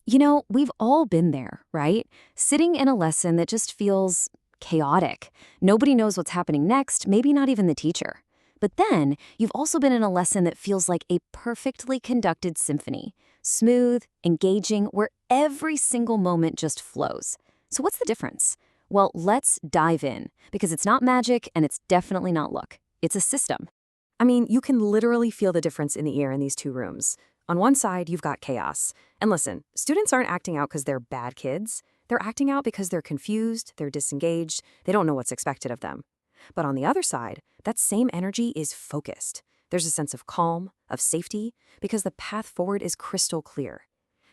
We've all been there, right? Sitting in a lesson that just feels chaotic. Nobody knows what's happening next, maybe not even the teacher. But then you've also been in a lesson that feels like a perfectly conducted symphony, smooth, engaging, where every single moment just flows. So what's the difference? Well, let's dive in, because it's not magic and it's definitely not luck. It's a system. I mean, you can literally feel the difference in the air in these two rooms. On one side, you've got chaos. And listen, students aren't acting out because they're bad kids. They're acting out because they're confused, they're disengaged, they don't know what's expected of them. But on the other side, that same energy is focused. There's a sense of calm, of safety, because the path forward is crystal clear.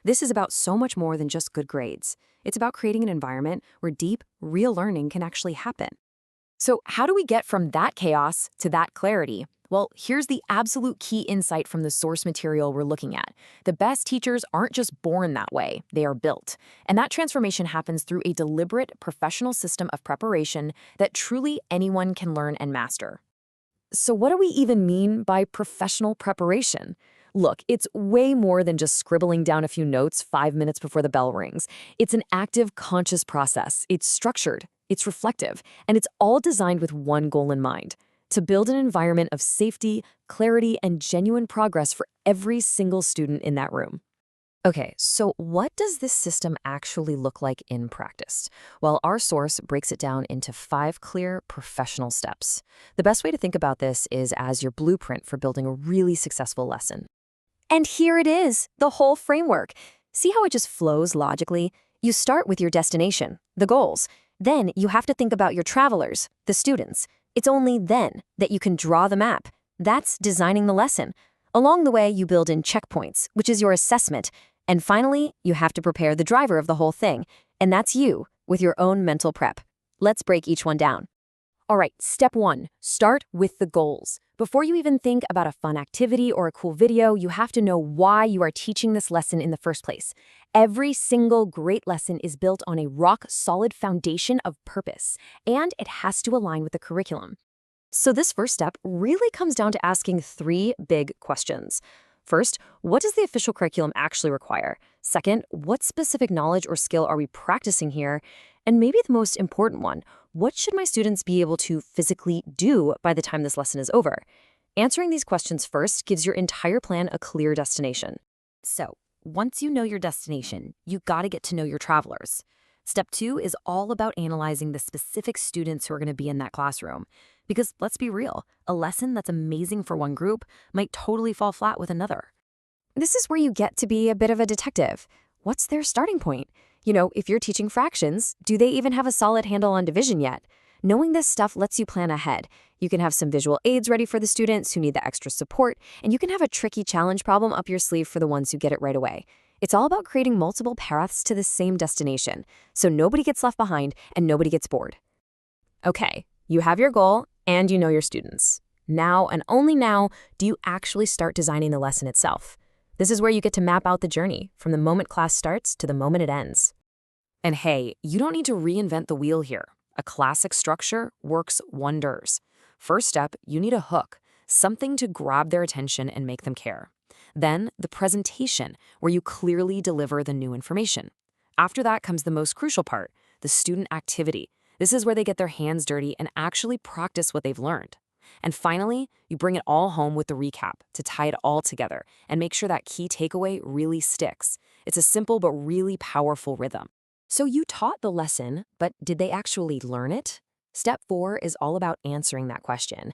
This is about so much more than just good grades. It's about creating an environment where deep, real learning can actually happen. So, how do we get from that chaos to that clarity? Well, here's the absolute key insight from the source material we're looking at. The best teachers aren't just born that way, they are built. And that transformation happens through a deliberate, professional system of preparation that truly anyone can learn and master. So, what do we even mean by professional preparation? Look, it's way more than just scribbling down a few notes 5 minutes before the bell rings. It's an active, conscious process. It's structured, it's reflective, and it's all designed with one goal in mind: to build an environment of safety, clarity, and genuine progress for every single student in that room. Okay, so what does this system actually look like in practice? Well, our source breaks it down into 5 clear professional steps. The best way to think about this is as your blueprint for building a really successful lesson. And here it is, the whole framework. See how it just flows logically? You start with your destination, the goals. Then you have to think about your travelers, the students. It's only then that you can draw the map. That's designing the lesson. Along the way, you build in checkpoints, which is your assessment. And finally, you have to prepare the driver of the whole thing. And that's you, with your own mental prep. Let's break each one down. All right, step 1, start with the goals. Before you even think about a fun activity or a cool video, you have to know why you are teaching this lesson in the first place. Every single great lesson is built on a rock-solid foundation of purpose, and it has to align with the curriculum. So this first step really comes down to asking 3 big questions. First, what does the official curriculum actually require? Second, what specific knowledge or skill are we practicing here? And maybe the most important one, what should my students be able to physically do by the time this lesson is over? Answering these questions first gives your entire plan a clear destination. So, once you know your destination, you gotta get to know your travelers. Step 2 is all about analyzing the specific students who are gonna be in that classroom. Because let's be real, a lesson that's amazing for one group might totally fall flat with another. This is where you get to be a bit of a detective. What's their starting point? If you're teaching fractions, do they even have a solid handle on division yet? Knowing this stuff lets you plan ahead. You can have some visual aids ready for the students who need the extra support, and you can have a tricky challenge problem up your sleeve for the ones who get it right away. It's all about creating multiple paths to the same destination, so nobody gets left behind and nobody gets bored. Okay, you have your goal and you know your students. Now, and only now, do you actually start designing the lesson itself. This is where you get to map out the journey, from the moment class starts to the moment it ends. And hey, you don't need to reinvent the wheel here. A classic structure works wonders. First step, you need a hook, something to grab their attention and make them care. Then, the presentation, where you clearly deliver the new information. After that comes the most crucial part, the student activity. This is where they get their hands dirty and actually practice what they've learned. And finally, you bring it all home with the recap to tie it all together and make sure that key takeaway really sticks. It's a simple but really powerful rhythm. So you taught the lesson, but did they actually learn it? Step 4 is all about answering that question.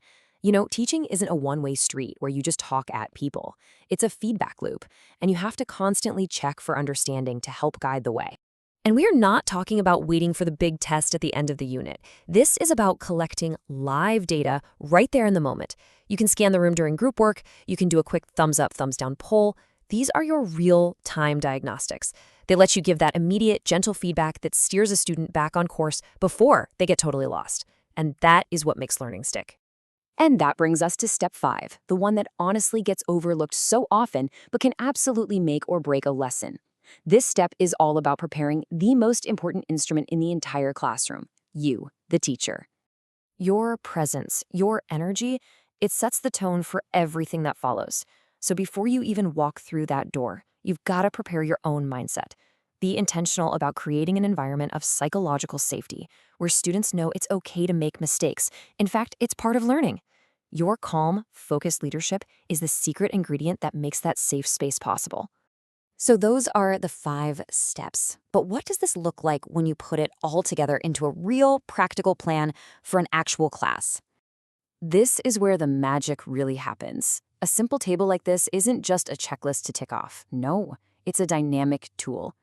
Teaching isn't a one-way street where you just talk at people. It's a feedback loop, and you have to constantly check for understanding to help guide the way. And we are not talking about waiting for the big test at the end of the unit. This is about collecting live data right there in the moment. You can scan the room during group work. You can do a quick thumbs up, thumbs down poll. These are your real-time diagnostics. They let you give that immediate, gentle feedback that steers a student back on course before they get totally lost. And that is what makes learning stick. And that brings us to step 5, the one that honestly gets overlooked so often but can absolutely make or break a lesson. This step is all about preparing the most important instrument in the entire classroom, you, the teacher. Your presence, your energy, it sets the tone for everything that follows. So before you even walk through that door, you've got to prepare your own mindset. Be intentional about creating an environment of psychological safety where students know it's okay to make mistakes. In fact, it's part of learning. Your calm, focused leadership is the secret ingredient that makes that safe space possible. So those are the 5 steps. But what does this look like when you put it all together into a real practical plan for an actual class? This is where the magic really happens. A simple table like this isn't just a checklist to tick off. No, it's a dynamic tool.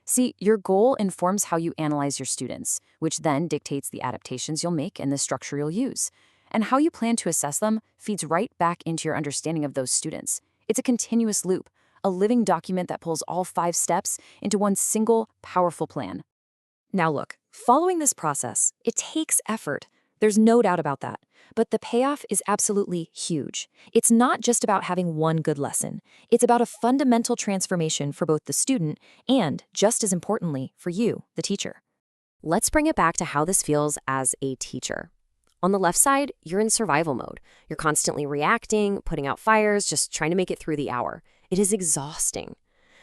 See, your goal informs how you analyze your students, which then dictates the adaptations you'll make and the structure you'll use. And how you plan to assess them feeds right back into your understanding of those students. It's a continuous loop, a living document that pulls all 5 steps into one single, powerful plan. Now look, following this process, it takes effort. There's no doubt about that. But the payoff is absolutely huge. It's not just about having one good lesson. It's about a fundamental transformation for both the student and, just as importantly, for you, the teacher. Let's bring it back to how this feels as a teacher. On the left side, you're in survival mode. You're constantly reacting, putting out fires, just trying to make it through the hour. It is exhausting.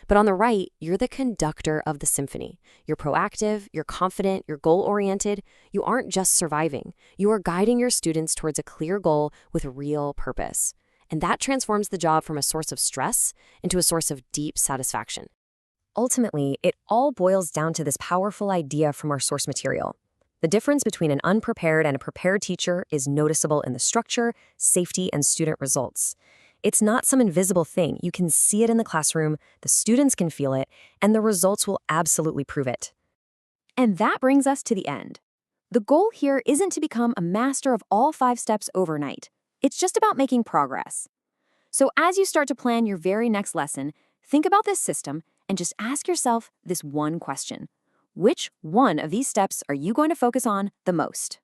But on the right, you're the conductor of the symphony. You're proactive, you're confident, you're goal-oriented. You aren't just surviving. You are guiding your students towards a clear goal with real purpose. And that transforms the job from a source of stress into a source of deep satisfaction. Ultimately, it all boils down to this powerful idea from our source material. The difference between an unprepared and a prepared teacher is noticeable in the structure, safety, and student results. It's not some invisible thing. You can see it in the classroom, the students can feel it, and the results will absolutely prove it. And that brings us to the end. The goal here isn't to become a master of all 5 steps overnight. It's just about making progress. So as you start to plan your very next lesson, think about this system and just ask yourself this one question. Which one of these steps are you going to focus on the most?